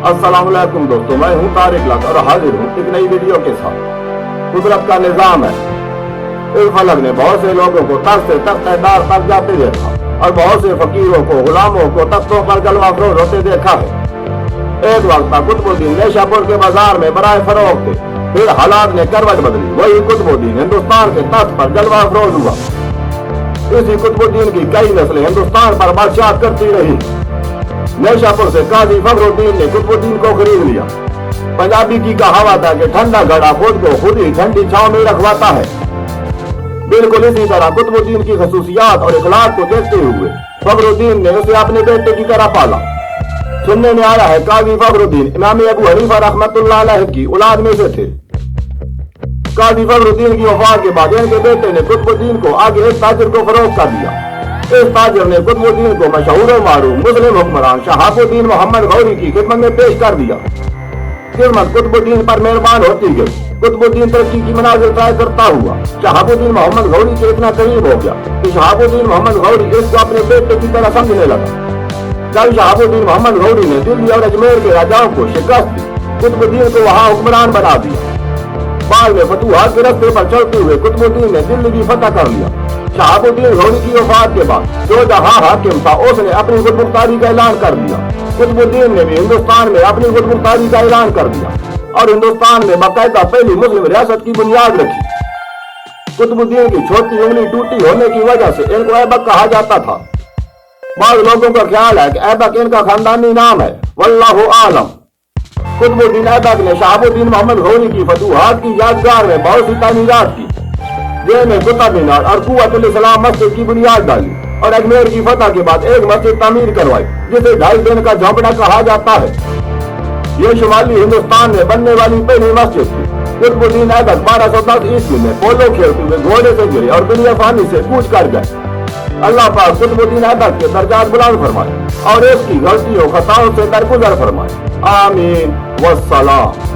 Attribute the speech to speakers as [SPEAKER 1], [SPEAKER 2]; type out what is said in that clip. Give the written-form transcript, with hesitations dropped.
[SPEAKER 1] अस्सलाम वालेकुम दोस्तों, मैं हूं तारिक लक और हाजिर हूं एक नई वीडियो के साथ। कुदरत का निजाम है, इस फलक ने बहुत से लोगों को तख्त से तख्तेदार तक जाते देखा और बहुत से फकीरों को, गुलामों को तख्तों पर जलवा अफरोज होते देखा है। एक वक्त था कुतुबुद्दीन नेशापुर के बाजार में बराए फरोख्त थे, फिर हालात ने करवट बदली। वही कुतुबुद्दीन हिंदुस्तान के तख्त पर जलवा अफरोज हुआ। इसी कुतुबुद्दीन की कई नस्लें हिंदुस्तान पर बादशाह करती रही। नेशापुर से काजी फखरुद्दीन ने कुतुबुद्दीन को खरीद लिया। पंजाबी की कहावत है कि ठंडा घड़ा खुद को खुद ही ठंडी छांव में रखवाता है। बिल्कुल इसी तरह कुतुबुद्दीन की खसूसियात और इखलाक को देखते हुए फखरुद्दीन ने उसे अपने बेटे की तरह पाला। सुनने में आया है काजी फखरुद्दीन इमाम अबू हनीफा रहमतुल्लाह अलैह की औलाद में से थे। काजी फखरुद्दीन की वफात के बाद इनके बेटे ने कुतुबुद्दीन को आगे एक ताजिर को फरोख्त कर दिया। इस ताजिर ने कुतुबुद्दीन को मशहूर मारूफ मुस्लिम हुक्मरान शहाबुद्दीन मोहम्मद गौरी की खिदमत में पेश कर दिया। किस्मत कुतुबुद्दीन पर मेहरबान होती गई। कुतुबुद्दीन तरक्की की मनाजिल तय करता हुआ शहाबुद्दीन मोहम्मद गौरी के इतना करीब हो गया कि शहाबुद्दीन मोहम्मद गौरी इसको अपने बेटे की तरह समझने लगा। जब शहाबुद्दीन मोहम्मद गौरी ने दिल्ली और अजमेर के राजाओं को शिकस्त दी, कुतुबुद्दीन को वहां हुक्मरान बना दिया। बाद में फतूहात के रास्ते पर चलते हुए कुतुबुद्दीन ने दिल्ली भी फतह कर लिया। शहाबुद्दीन गौरी की वफात के बाद जो जहां हाकिम था उसने अपनी खुदमुख्तारी का ऐलान कर दिया। कुतुबुद्दीन ने भी हिंदुस्तान में अपनी खुदमुख्तारी का ऐलान कर दिया और हिंदुस्तान में बाकायदा पहली मुस्लिम रियासत की बुनियाद रखी। कुतुबुद्दीन की छोटी उंगली टूटी होने की वजह से इनको ऐबक कहा जाता था। बाद लोगों का ख्याल है कि ऐबक इनका खानदानी नाम है, वल्लाहु आलम। कुतुबुद्दीन ऐबक ने शहाबुद्दीन मोहम्मद गौरी की फतूहात की यादगार में बहुत सी तामीरात की, जिनमें कुतुब मीनार और कुव्वतुल इस्लाम मस्जिद की बुनियाद डाली और अजमेर की फतह के बाद एक मस्जिद तामीर करवाई जिसे 2.5 दिन का झोंपड़ा कहा जाता है। ये शुमाली हिंदुस्तान में बनने वाली पहली मस्जिद थी। कुतुबुद्दीन ऐबक 1210 ईस्वी में पोलो खेलते हुए घोड़े से गिरे और दुनिया फानी से कूच कर गए। अल्लाह पाक कुतुबुद्दीन ऐबक के दर्जात बुलंद फरमाए और इसकी गलतियों खताओं से दरगुजर फरमाए। आमीन वस्सलाम।